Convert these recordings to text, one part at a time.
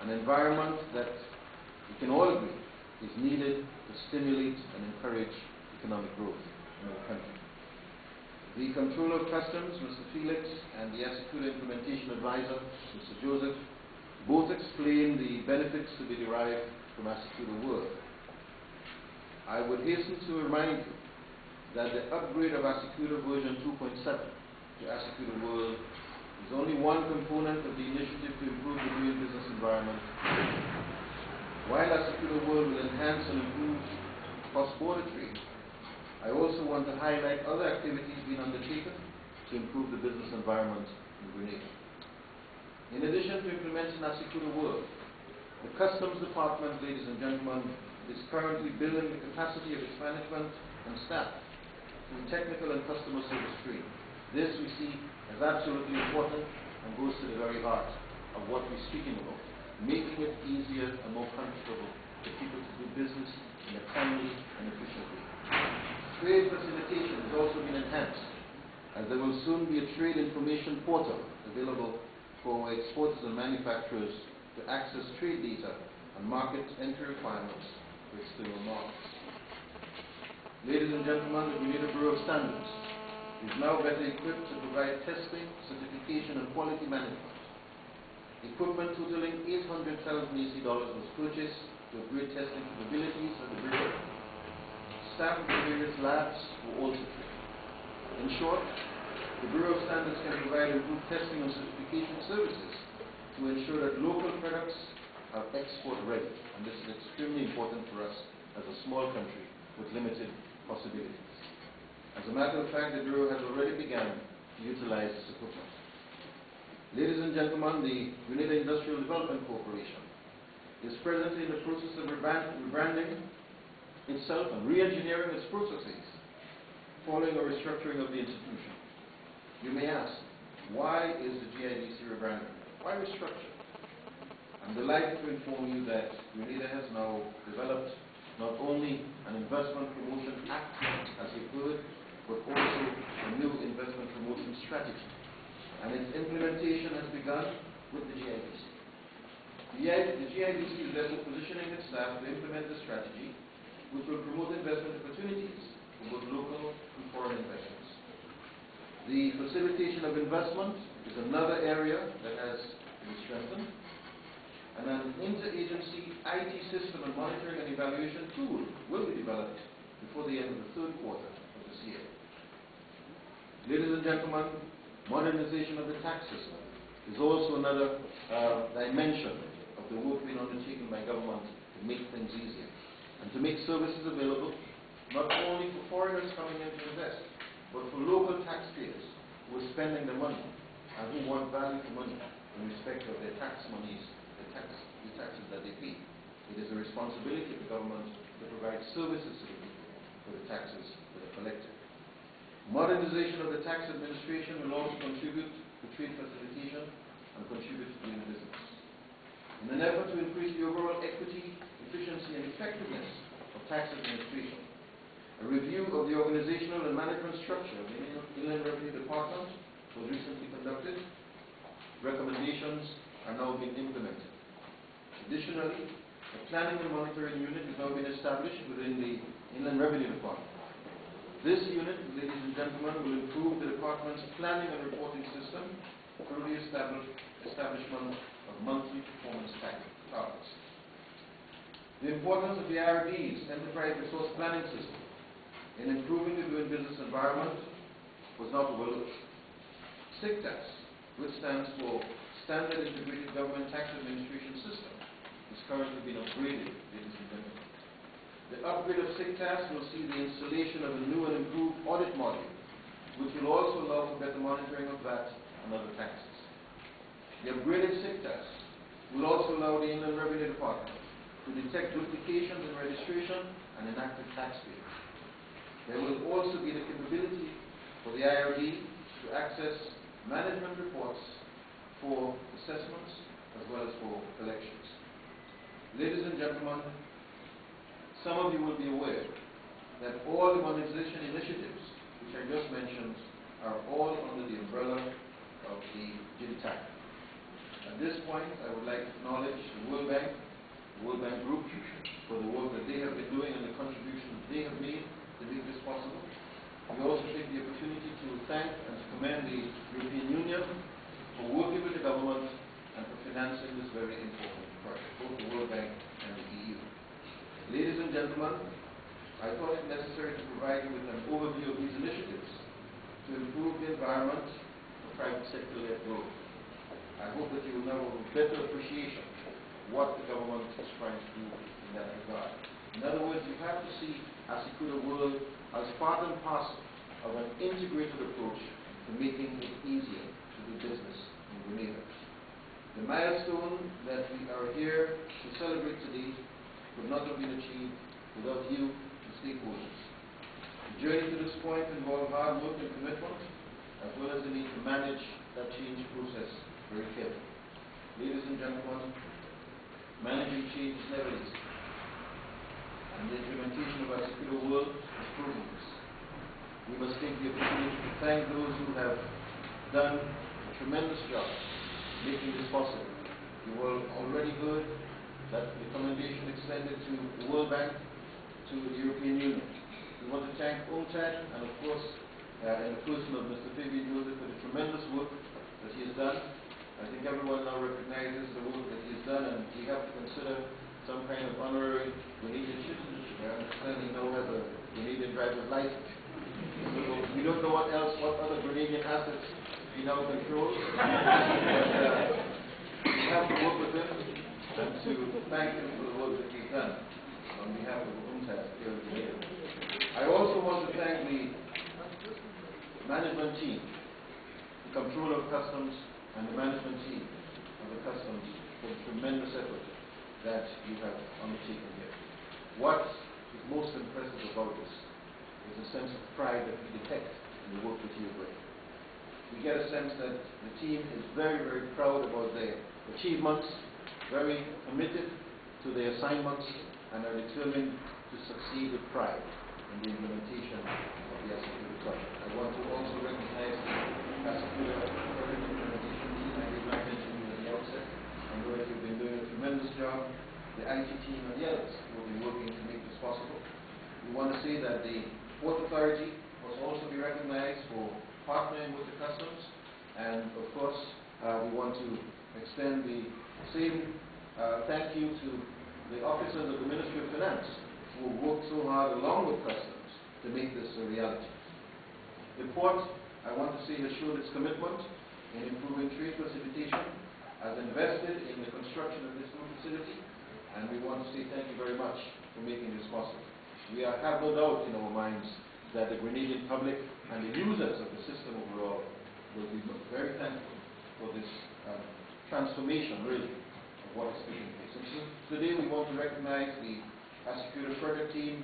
an environment that we can all agree is needed to stimulate and encourage economic growth in our country. The Controller of Customs, Mr. Felix, and the ASYCUDA Implementation Advisor, Mr. Joseph, both explain the benefits to be derived from ASYCUDA World. I would hasten to remind you that the upgrade of ASYCUDA version 2.7 to ASYCUDA World is only one component of the initiative to improve the doing business environment. While ASYCUDA World will enhance and improve cross-border trade, I also want to highlight other activities being undertaken to improve the business environment in Grenada. In addition to implementing ASYCUDA World, the Customs Department, ladies and gentlemen, is currently building the capacity of its management and staff through technical and customer service training. This we see as absolutely important and goes to the very heart of what we're speaking about, making it easier and more comfortable for people to do business in a timely and efficient way. Trade facilitation has also been enhanced, as there will soon be a trade information portal available for exporters and manufacturers to access trade data and market entry requirements for external markets. Ladies and gentlemen, the Grenada Bureau of Standards is now better equipped to provide testing, certification, and quality management. Equipment totaling $800,000 was purchased to upgrade testing capabilities of the Bureau. Staff of the various labs were also trained. In short, the Bureau of Standards can provide improved testing and certification services to ensure that local products are export ready, and this is extremely important for us as a small country with limited possibilities. As a matter of fact, the Bureau has already begun to utilize this equipment. Ladies and gentlemen, the Grenada Industrial Development Corporation is presently in the process of rebranding itself and re-engineering its processes following a restructuring of the institution. You may ask, why is the GIDC rebranding? Why restructure? I'm delighted to inform you that Grenada has now developed not only an investment promotion act, as you've heard, but also a new investment promotion strategy. And its implementation has begun with the GIDC. The GIDC is therefore positioning its staff to implement the strategy, which will promote investment opportunities for both local and foreign investors. The facilitation of investment is another area that has been strengthened, and an interagency IT system and monitoring and evaluation tool will be developed before the end of the third quarter of this year. Ladies and gentlemen, modernization of the tax system is also another dimension of the work being undertaken by government to make things easier and to make services available not only for foreigners coming in to invest, but for local taxpayers who are spending their money and who want value for money in respect of their tax monies, the taxes that they pay. It is the responsibility of the government to provide services to the people for the taxes that are collected. Modernization of the tax administration will also contribute to trade facilitation and contribute to doing business. In an effort to increase the overall equity, efficiency, and effectiveness of tax administration, a review of the organizational and management structure of the Inland Revenue Department was recently conducted. Recommendations are now being implemented. Additionally, a planning and monitoring unit has now been established within the Inland Revenue Department. This unit, ladies and gentlemen, will improve the department's planning and reporting system through the establishment of monthly performance targets. The importance of the IRD's Enterprise Resource Planning System in improving the doing business environment was not overlooked. SICTAS, which stands for Standard Integrated Government Tax Administration System, is currently being upgraded, ladies and gentlemen. The upgrade of SICTAS will see the installation of a new and improved audit module, which will also allow for better monitoring of VAT and other taxes. The upgraded SICTAS will also allow the Inland Revenue Department to detect duplications in registration and inactive taxpayers. There will also be the capability for the IRD to access management reports for assessments as well as for collections. Ladies and gentlemen, some of you will be aware that all the modernization initiatives which I just mentioned are all under the umbrella of the GIDTAC. At this point, I would like to acknowledge the work we also take the opportunity to thank and to commend the European Union for working with the government and for financing this very important project, both the World Bank and the EU. Ladies and gentlemen, I thought it necessary to provide you with an overview of these initiatives to improve the environment for private sector-led growth. I hope that you will now have a better appreciation of what the government is trying to do in that regard. In other words, you have to see ASYCUDA World as part and parcel of an integrated approach to making it easier to do business in Grenada. The milestone that we are here to celebrate today could not have been achieved without you, the stakeholders. The journey to this point involved hard work and commitment, as well as the need to manage that change process very carefully. Ladies and gentlemen, managing change is never easy, and the implementation of ASYCUDA World has proven this. We must take the opportunity to thank those who have done a tremendous job making this possible. You all already heard that the commendation extended to the World Bank, to the European Union. We want to thank UNCTAD and of course in the person of Mr. Fabian Joseph for the tremendous work that he has done. I think everyone now recognizes the work that he has done, and we have to consider some kind of honorary Grenadian citizenship. I understand he now has a Grenadian driver's license. So we don't know what other Grenadian assets he now controls. But we have to work with him and to thank him for the work that he's done on behalf of UNCTAD here in Grenada. I also want to thank the management team, the Controller of Customs, and the management team of the Customs for the tremendous effort that you have undertaken here. What is most impressive about this is the sense of pride that we detect in the work that you are doing. We get a sense that the team is very, very proud about their achievements, very committed to their assignments, and are determined to succeed with pride in the implementation of the ASYCUDA project. I want to also recognize the ASYCUDA project implementation team. I did not mention you at the outset. I know that you've been doing a tremendous job. The IT team and the others who have been working to make this possible. We want to say that the Port Authority must also be recognized for partnering with the Customs, and of course we want to extend the same thank you to the officers of the Ministry of Finance who have worked so hard along with Customs to make this a reality. The Port, I want to say, has showed its commitment in improving trade facilitation, has invested in the construction of this new facility, and we want to say thank you very much for making this possible. We have no doubt in our minds that the Grenadian public and the users of the system overall will be very thankful for this transformation, really, of what is taking place. And so today we want to recognize the ASYCUDA project team,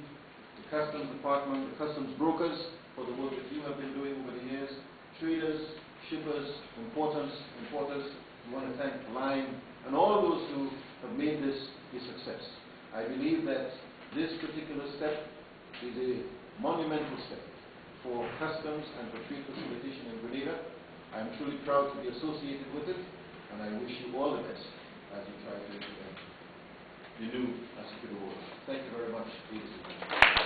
the Customs Department, the Customs brokers for the work that you have been doing over the years, traders, shippers, importers. We want to thank Line and all those who have made this a success. I believe that this particular step is a monumental step for Customs and for trade facilitation in Grenada. I am truly proud to be associated with it, and I wish you all the best as you try to implement the new ASYCUDA World. Thank you very much, ladies and gentlemen.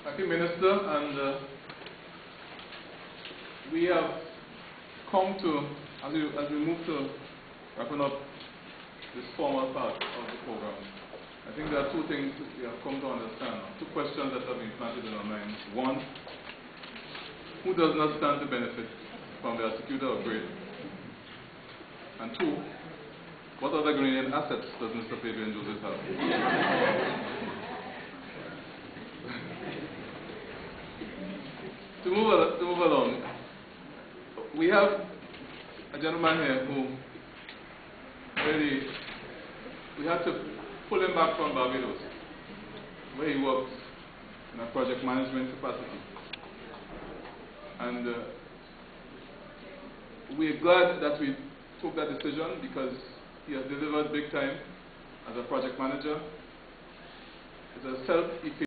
Thank you, Minister, and we have come to, as we move to wrapping up this formal part of the program, I think there are two things that we have come to understand, two questions that have been planted in our minds. One, who does not stand to benefit from the ASYCUDA upgrade? And two, what other Grenadian assets does Mr. Fabian Joseph have? To move along, we have a gentleman here who really, we had to pull him back from Barbados, where he works in a project management capacity. And we're glad that we took that decision because he has delivered big time as a project manager. It's a self-effacing